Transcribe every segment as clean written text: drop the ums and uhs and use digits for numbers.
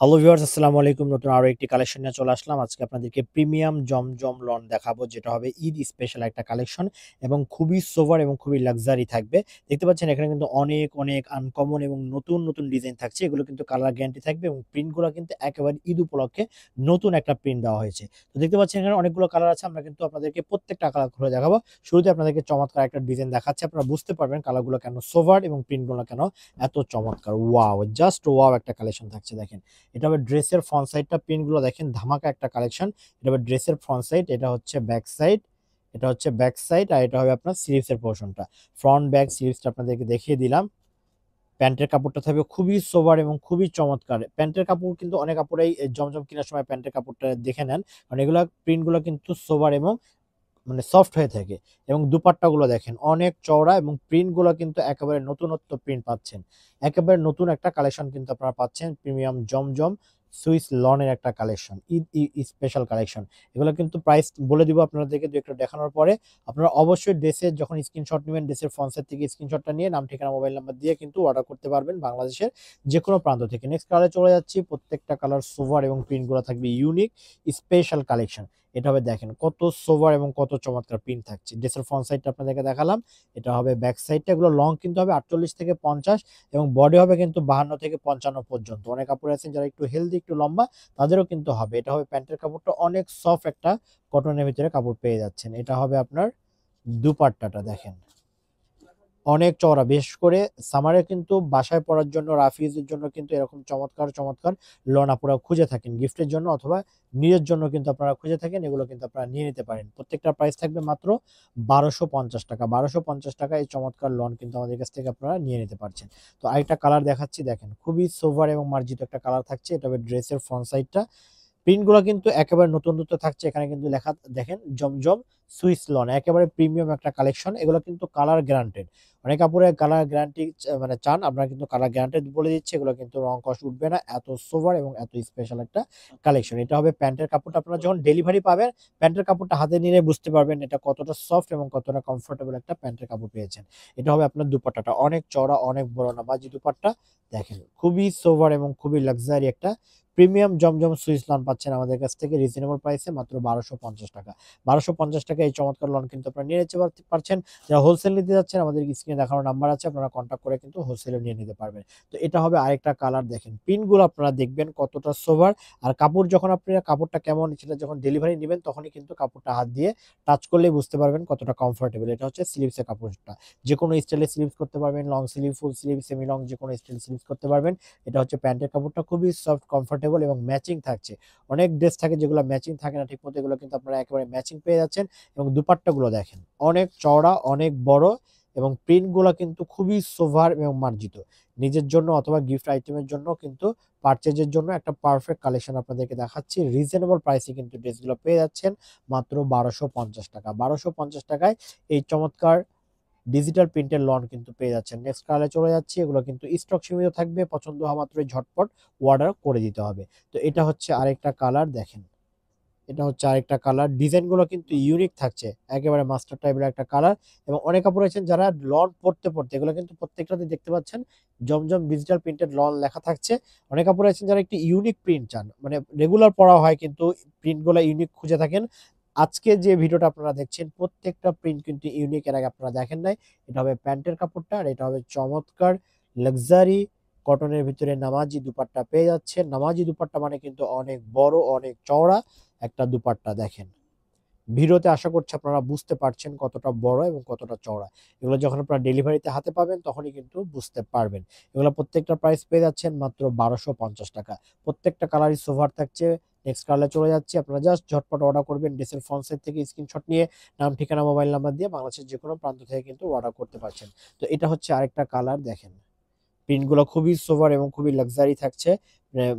Hello viewers, আসসালামু আলাইকুম। নতুন আরো একটি কালেকশন নিয়ে চলে আসলাম। আজকে আপনাদেরকে প্রিমিয়াম জমজম লন দেখাবো, যেটা হবে ঈদ স্পেশাল একটা কালেকশন এবং খুবই সোভার এবং খুবই লাক্সারি থাকবে। দেখতে পাচ্ছেন এখানে কিন্তু অনেক আনকমন এবং নতুন ডিজাইন থাকছে। এগুলো কিন্তু কালার গ্যারান্টি থাকবে এবং প্রিন্টগুলো কিন্তু একেবারে ঈদ উপলক্ষে নতুন একটা প্রিন্ট দেওয়া হয়েছে। তো দেখতে পাচ্ছেন এখানে অনেকগুলো কালার আছে। আমরা কিন্তু আপনাদেরকে প্রত্যেকটা কালার খুলে দেখাবো। শুরুতে আপনাদেরকে চমৎকার একটা ডিজাইন দেখাচ্ছি। আপনারা বুঝতে পারবেন কালারগুলো কেন সোভার এবং প্রিন্টগুলো কেন এত চমৎকার। ওয়াও! জাস্ট ওয়াও একটা কালেকশন থাকছে দেখেন। এটা হবে ড্রেসের ফ্রন্ট সাইডটা, প্রিন্টগুলো দেখেন ধামাকা একটা কালেকশন। এটা হবে ড্রেসের ফ্রন্ট সাইড, এটা হচ্ছে ব্যাক সাইড, এটা হচ্ছে ব্যাক সাইড, আর এটা হবে আপনার স্লিভসের পোরশনটা। ফ্রন্ট ব্যাক স্লিভসটা আপনাদেরকে দেখিয়ে দিলাম। প্যান্টের কাপড়টা থাকবে খুবই সোবার এবং খুবই চমৎকার। প্যান্টের কাপড় কিন্তু অনেক কাপড়েই জমজম কেনার সময় প্যান্টের কাপড়টা দেখে নেন, কারণ এগুলা প্রিন্টগুলো কিন্তু সোবার এবং মানে সফট হয়ে থাকে। এবং দুপাট্টাগুলো দেখেন অনেক চওড়া এবং প্রিন্টগুলো কিন্তু একেবারে নতুনত্ব প্রিন্ট পাচ্ছেন। একেবারে নতুন একটা কালেকশন কিন্তু আপনারা পাচ্ছেন প্রিমিয়াম জমজম সুইস লনের একটা কালেকশন, ঈদ স্পেশাল কালেকশন। এগুলো কিন্তু প্রাইস বলে দিব আপনাদেরকে দু একটা দেখানোর পরে। আপনারা অবশ্যই ড্রেসের যখন স্ক্রিনশট নেবেন, ড্রেসের ফ্রন্ট সাইড থেকে স্ক্রিনশটটা নিয়ে নাম, ঠিকানা, মোবাইল নাম্বার দিয়ে কিন্তু অর্ডার করতে পারবেন বাংলাদেশের যেকোনো প্রান্ত থেকে। নেক্সট কালারে চলে যাচ্ছি। প্রত্যেকটা কালার সোভার এবং প্রিন্টগুলো থাকবে ইউনিক স্পেশাল কালেকশন। এটা হবে দেখেন কত সোভার এবং কত চমৎকার প্রিন্ট থাকছে। ড্রেসের ফ্রন্ট সাইডটা আপনাদেরকে দেখালাম। এটা হবে ব্যাক সাইডটা। এগুলো লং কিন্তু হবে 48 থেকে 50 এবং বডি হবে কিন্তু 52 থেকে 55 পর্যন্ত। অনেক কাপড় আছেন যারা একটু হেলদি, একটু লম্বা, তাদেরও কিন্তু হবে। এটা হবে প্যান্টের কাপড়টা অনেক সফট একটা কটনের ভিতরে কাপড় পেয়ে যাচ্ছেন। এটা হবে আপনার দুপাট্টাটা দেখেন অনেক চওড়া। বিশেষ করে সামারে কিন্তু বাসায় পরার জন্য, রাফিজের জন্য কিন্তু এরকম চমৎকার লন আপনারা খুঁজে থাকেন গিফটের জন্য অথবা নিজের জন্য কিন্তু আপনারা খুঁজে থাকেন। এগুলো কিন্তু আপনারা নিয়ে নিতে পারেন। প্রত্যেকটা প্রাইস থাকবে মাত্র ১২৫০ টাকা। ১২৫০ টাকা এই চমৎকার লন কিন্তু আমাদের কাছ থেকে আপনারা নিয়ে নিতে পারছেন। তো আরেকটা কালার দেখাচ্ছি দেখেন, খুবই সোভার এবং মার্জিত একটা কালার থাকছে। এটা হবে ড্রেসের ফ্রন্ট সাইডটা। প্রিন্টগুলো কিন্তু একেবারে নতুনত্ব থাকছে। এখানে কিন্তু লেখা দেখেন জমজম সুইস লন, একেবারে প্রিমিয়াম একটা কালেকশন। এগুলো কিন্তু কালার গ্যারান্টেড। অনেক কাপড়ে কালার গ্যারান্টি মানে চান, আমরা কিন্তু কালার গ্যারান্টেড বলে দিচ্ছি। এগুলো কিন্তু রং কষ উঠবে না। এত সোভার এবং এত স্পেশাল একটা কালেকশন। এটা হবে প্যান্টের কাপড়টা। আপনারা যখন ডেলিভারি পাবেন, প্যান্টের কাপড়টা হাতে নিলে বুঝতে পারবেন এটা কতটা সফট এবং কতটা কমফোর্টেবল একটা প্যান্টের কাপড় পেয়েছেন। এটা হবে আপনার দুপাট্টাটা অনেক চওড়া, অনেক বড় নামাজি দুপাট্টা। দেখেন খুবই সোভার এবং খুবই লাক্সারি একটা প্রিমিয়াম জমজম সুইস লন পাচ্ছেন আমাদের কাছ থেকে রিজনেবল প্রাইসে মাত্র ১২৫০ টাকা। ১২৫০ টাকায় এই চমৎকার লন কিন্তু আপনারা নিয়ে নিতে পারছেন। যারা হোলসেল নিতে যাচ্ছেন, আমাদের স্ক্রিনে দেখানো নাম্বার আছে, আপনারা কন্ট্যাক্ট করে কিন্তু হোলসেলে নিয়ে নিতে পারবেন। তো এটা হবে আরেকটা কালার দেখেন। প্রিন্টগুলো আপনারা দেখবেন কতটা সোভার। আর কাপড় যখন আপনারা কাপড়টা কেমন সেটা যখন ডেলিভারি নিবেন, তখনই কিন্তু কাপড়টা হাত দিয়ে টাচ করলেই বুঝতে পারবেন কতটা কমফোর্টেবল। এটা হচ্ছে স্লিভসের কাপড়টা। যেকোনো স্টাইলে স্লিভস করতে পারবেন, long sleeve, full sleeve, semi long যেকোনো স্টাইলে স্লিভস করতে পারবেন। এটা হচ্ছে প্যান্টের কাপড়টা খুবই সফট, কমফোর্টেবল এবং ম্যাচিং থাকছে। অনেক ড্রেস থাকে যেগুলো ম্যাচিং থাকে না ঠিকমতো, এগুলো কিন্তু আপনারা একেবারে ম্যাচিং পেয়ে যাচ্ছেন। এবং দুপাট্টাগুলো দেখেন অনেক চওড়া, অনেক বড় এবং প্রিন্টগুলো কিন্তু খুবই সোভার এবং মার্জিত। নিজের জন্য অথবা গিফট আইটেমের জন্য কিন্তু পারচেজের জন্য একটা পারফেক্ট কালেকশন আপনাদেরকে দেখাচ্ছি। রিজনেবল প্রাইসে কিন্তু ড্রেসগুলো পেয়ে যাচ্ছেন মাত্র ১২৫০ টাকা। ১২৫০ টাকায় এই চমৎকার ডিজিটাল প্রিন্টের লন কিন্তু পেয়ে যাচ্ছেন। নেক্সট কালারে চলে যাচ্ছি। এগুলো কিন্তু স্টক সীমিত থাকবে। পছন্দ হওয়া মাত্রই ঝটপট অর্ডার করে দিতে হবে। তো এটা হচ্ছে আরেকটা কালার দেখেন। এটা হচ্ছে আরেকটা কালার। ডিজাইনগুলো কিন্তু ইউনিক থাকছে। একেবারে মাস্টার টাইপের একটা কালার। এবং অনেক কাপড় আছেন যারা লন পড়তে এগুলো কিন্তু প্রত্যেকটাতে দেখতে পাচ্ছেন জমজম ডিজিটাল প্রিন্টেড লন লেখা থাকছে। অনেক কাপড় আছেন যারা একটু ইউনিক প্রিন্ট চান। মানে রেগুলার পড়া হয় কিন্তু প্রিন্টগুলো ইউনিক খুঁজে থাকেন। আজকে যে ভিডিওটা আপনারা দেখছেন প্রত্যেকটা প্রিন্ট কিন্তু ইউনিক, এর আগে আপনারা দেখেন নাই। এটা হবে প্যান্টের কাপড়টা আর এটা হবে চমৎকার লাক্সারি কটনের ভিতরে নামাজি দুপাট্টা পেয়ে যাচ্ছেন। নামাজি দুপাট্টা মানে কিন্তু অনেক বড়, অনেক চওড়া একটা দুপাট্টা দেখেন। ভিডিওতে আশা করছি আপনারা বুঝতে পারছেন কতটা বড় এবং কতটা চওড়া। এগুলো যখন আপনারা ডেলিভারিতে হাতে পাবেন তখনই কিন্তু বুঝতে পারবেন। এগুলো প্রত্যেকটা প্রাইস পেয়ে যাচ্ছেন মাত্র ১২৫০ টাকা। প্রত্যেকটা কালারই সোভার থাকছে। নেক্সট কালারে চলে যাচ্ছি। আপনারা জাস্ট ঝটপট অর্ডার করবেন। ড্রেসের ফ্রন্ট সাইড থেকে স্ক্রিনশট নিয়ে নাম, ঠিকানা, মোবাইল নাম্বার দিয়ে বাংলাদেশের যেকোনো প্রান্ত থেকে কিন্তু অর্ডার করতে পারছেন। তো এটা হচ্ছে আরেকটা কালার দেখেন। প্রিন্টগুলো খুবই সোবার এবং খুবই লাক্সারি থাকছে,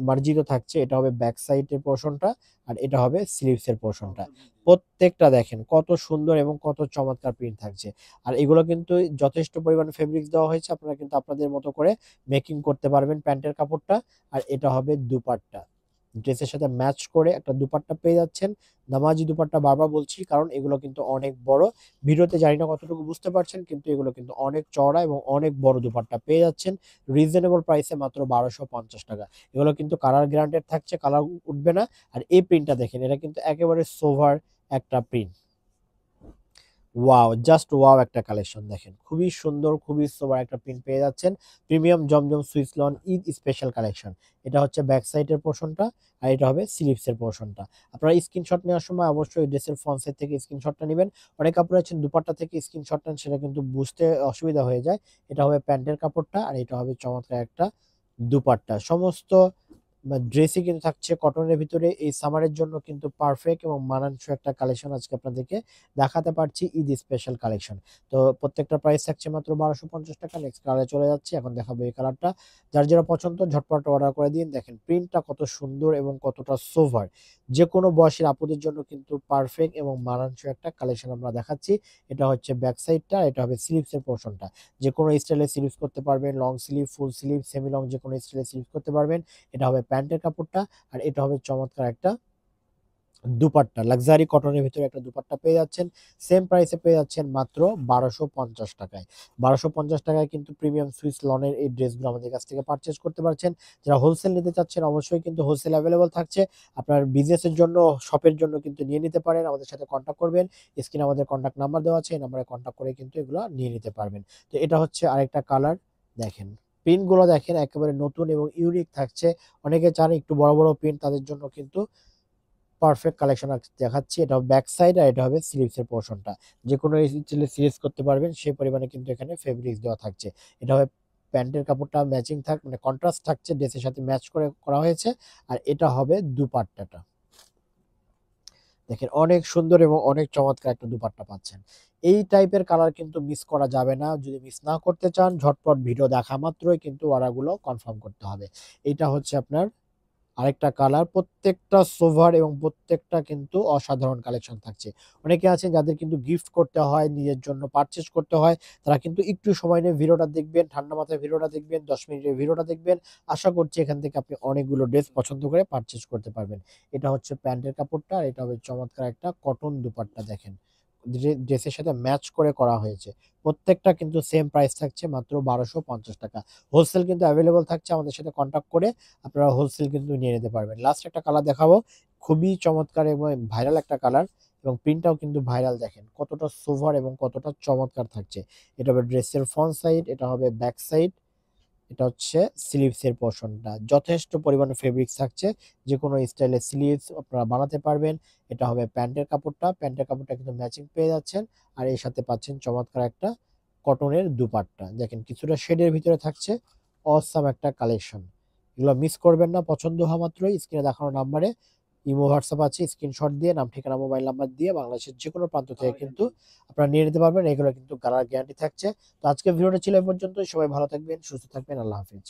মার্জিত থাকছে। এটা হবে ব্যাক সাইডের পোরশনটা আর এটা হবে স্লিভসের পোরশনটা। প্রত্যেকটা দেখেন কত সুন্দর এবং কত চমৎকার প্রিন্ট থাকছে। আর এগুলো কিন্তু যথেষ্ট পরিমাণে ফেব্রিক্স দেওয়া হয়েছে। আপনারা কিন্তু আপনাদের মতো করে মেকিং করতে পারবেন প্যান্টের কাপড়টা। আর এটা হবে দুপাট্টা। ড্রেসের সাথে ম্যাচ করে একটা দুপাট্টা পেয়ে যাচ্ছেন। নামাজি দুপাট্টা বারবার বলছি কারণ এগুলো কিন্তু অনেক বড়। ভিডিওতে জানি না কতটুকু বুঝতে পারছেন কিন্তু এগুলো কিন্তু অনেক চওড়া এবং অনেক বড় দুপাট্টা পেয়ে যাচ্ছেন রিজনেবল প্রাইসে মাত্র ১২৫০ টাকা। এগুলো কিন্তু কালার গ্যারান্টেড থাকছে, কালার উঠবে না। আর এই প্রিন্টটা দেখেন, এটা কিন্তু একেবারে সোভার একটা প্রিন্ট। ওয়াও! জাস্ট ওয়াও একটা কালেকশন দেখেন। খুবই সুন্দর, খুবই সোবার একটা প্রিন্ট পেয়ে যাচ্ছেন। Premium Zamzam Swiss lawn Eid special collection. এটা হচ্ছে ব্যাক সাইডের পোরশনটা আর এটা হবে স্লিভস এর পোরশনটা। আপনারা স্ক্রিনশট নেওয়ার সময় অবশ্যই ড্রেসের ফ্রন্ট সাইড থেকে স্ক্রিনশটটা নিবেন। অনেক আপুরা আছেন দুপাট্টা থেকে স্ক্রিনশট নেন, সেটা কিন্তু বুঝতে অসুবিধা হয়ে যায়। এটা হবে প্যান্টের কাপড়টা আর এটা হবে চমৎকার একটা দুপাট্টা। সমস্ত ড্রেসই কিন্তু থাকছে কটনের ভিতরে। এই সামারের জন্য কিন্তু পারফেক্ট এবং মানানসই একটা কালেকশন আজকে আপনাদেরকে দেখাতে পারছি, ঈদ স্পেশাল কালেকশন। তো প্রত্যেকটা প্রাইস থাকছে মাত্র ১২৫০ টাকা। নেক্সট কালারে চলে যাচ্ছি। এখন দেখাবো এই কালারটা। যার যেটা পছন্দ ঝটপট অর্ডার করে দিন। দেখেন প্রিন্টটা কত সুন্দর এবং কতটা সোভার। যেকোনো বয়সের আপুদের জন্য কিন্তু পারফেক্ট এবং মানানসই একটা কালেকশন আমরা দেখাচ্ছি। এটা হচ্ছে ব্যাক সাইডটা, এটা হবে স্লিভস এর পোরশনটা। যেকোনো স্টাইলে স্লিভস করতে পারবেন, long sleeve, full sleeve, semi long যেকোনো স্টাইলে স্লিভস করতে পারবেন। এটা হবে প্যান্টের কাপড়টা আর এটা হবে চমৎকার একটা দুপাট্টা। লাক্সারি কটনের ভিতরে একটা দুপাট্টা পেয়ে যাচ্ছেন। সেম প্রাইসে পেয়ে যাচ্ছেন মাত্র ১২৫০ টাকায়। ১২৫০ টাকায় কিন্তু প্রিমিয়াম সুইস লনের এই ড্রেসগুলো আমাদের কাছ থেকে পারচেজ করতে পারছেন। যারা হোলসেল নিতে চাচ্ছেন অবশ্যই কিন্তু হোলসেল এভেলেবল থাকছে। আপনার বিজনেসের জন্য, শপের জন্য কিন্তু নিয়ে নিতে পারেন। আমাদের সাথে কন্টাক্ট করবেন। স্ক্রিনে আমাদের কন্টাক্ট নাম্বার দেওয়া আছে। এই নাম্বারে কন্টাক্ট করে কিন্তু এগুলো নিয়ে নিতে পারবেন। তো এটা হচ্ছে আরেকটা কালার। দেখেন প্রিন্টগুলো দেখেন একেবারে নতুন এবং ইউনিক থাকছে। অনেকে চান একটু বড়, বড় প্রিন্ট, তাদের জন্য কিন্তু পারফেক্ট কালেকশন দেখাচ্ছি। এটা হবে ব্যাক সাইড আর এটা হবে স্লিভস এর পোরশনটা। যেকোনো স্টাইলে স্লিভস করতে পারবেন সেই পরিমাণে কিন্তু এখানে ফেব্রিক্স দেওয়া থাকছে। এটা হবে প্যান্টের কাপড়টা ম্যাচিং মানে কন্ট্রাস্ট থাকছে, ড্রেসের সাথে ম্যাচ করে করা হয়েছে। আর এটা হবে দুপাট্টাটা। দেখেন অনেক সুন্দর এবং অনেক চমৎকার একটা দুপাট্টা পাচ্ছেন। এই টাইপের কালার কিন্তু মিস করা যাবে না। যদি মিস না করতে চান ঝটপট ভিডিও দেখা মাত্রই কিন্তু অর্ডারগুলো কনফার্ম করতে হবে। এইটা হচ্ছে আপনার আরেকটা কালার। প্রত্যেকটা সোভার এবং প্রত্যেকটা কিন্তু অসাধারণ কালেকশন থাকছে। অনেকে আছেন যাদের কিন্তু গিফট করতে হয়, নিজের জন্য পারচেজ করতে হয়। তারা কিন্তু একটু সময় নিয়ে ভিডিওটা দেখবেন, ঠান্ডা মাথায় ভিডিওটা দেখবেন, ১০ মিনিটের ভিডিওটা দেখবেন। আশা করছি এখান থেকে আপনি অনেকগুলো ড্রেস পছন্দ করে পারচেজ করতে পারবেন। এটা হচ্ছে প্যান্টের কাপড়টা আর এটা হবে চমৎকার একটা কটন দুপাট্টা দেখেন। ড্রেসের সাথে ম্যাচ করে করা হয়েছে। প্রত্যেকটা কিন্তু সেম প্রাইস থাকছে মাত্র ১২৫০ টাকা। হোলসেল কিন্তু এভেইলেবল থাকছে, আমাদের সাথে কনট্যাক্ট করে আপনারা হোলসেল কিন্তু নিয়ে নিতে পারবেন। লাস্ট একটা কালার দেখাবো। খুবই চমৎকার এবং ভাইরাল একটা কালার এবং প্রিন্টটাও কিন্তু ভাইরাল দেখেন। কতটা সোভার এবং কতটা চমৎকার থাকছে। এটা হবে ড্রেসের ফ্রন্ট সাইড, এটা হবে ব্যাক সাইড, এটা হচ্ছে স্লিভস এর পোরশনটা। যথেষ্ট পরিমাণে ফেব্রিক্স থাকছে। যেকোনো স্টাইলের স্লিভস আপনারা বানাতে পারবেন। এটা হবে প্যান্টের কাপড়টা। প্যান্টের কাপড়টা কিন্তু ম্যাচিং পেয়ে যাচ্ছেন। আর এর সাথে পাচ্ছেন চমৎকার একটা কটনের দুপাট্টা। দেখেন কিছুটা শেডের ভিতরে থাকছে। অসাম একটা কালেকশন। এগুলো মিস করবেন না। পছন্দ হওয়া মাত্রই স্ক্রিনে দেখানো নাম্বারে ইমো, হোয়াটসঅ্যাপ আছে। স্ক্রিনশট দিয়ে নাম, ঠিকানা, মোবাইল নাম্বার দিয়ে বাংলাদেশের যেকোনো প্রান্ত থেকে কিন্তু আপনারা নিয়ে নিতে পারবেন। এগুলো কিন্তু কালার গ্যারান্টি থাকছে। তো আজকের ভিডিওটা ছিল এই পর্যন্তই। সবাই ভালো থাকবেন, সুস্থ থাকবেন। আল্লাহ হাফেজ।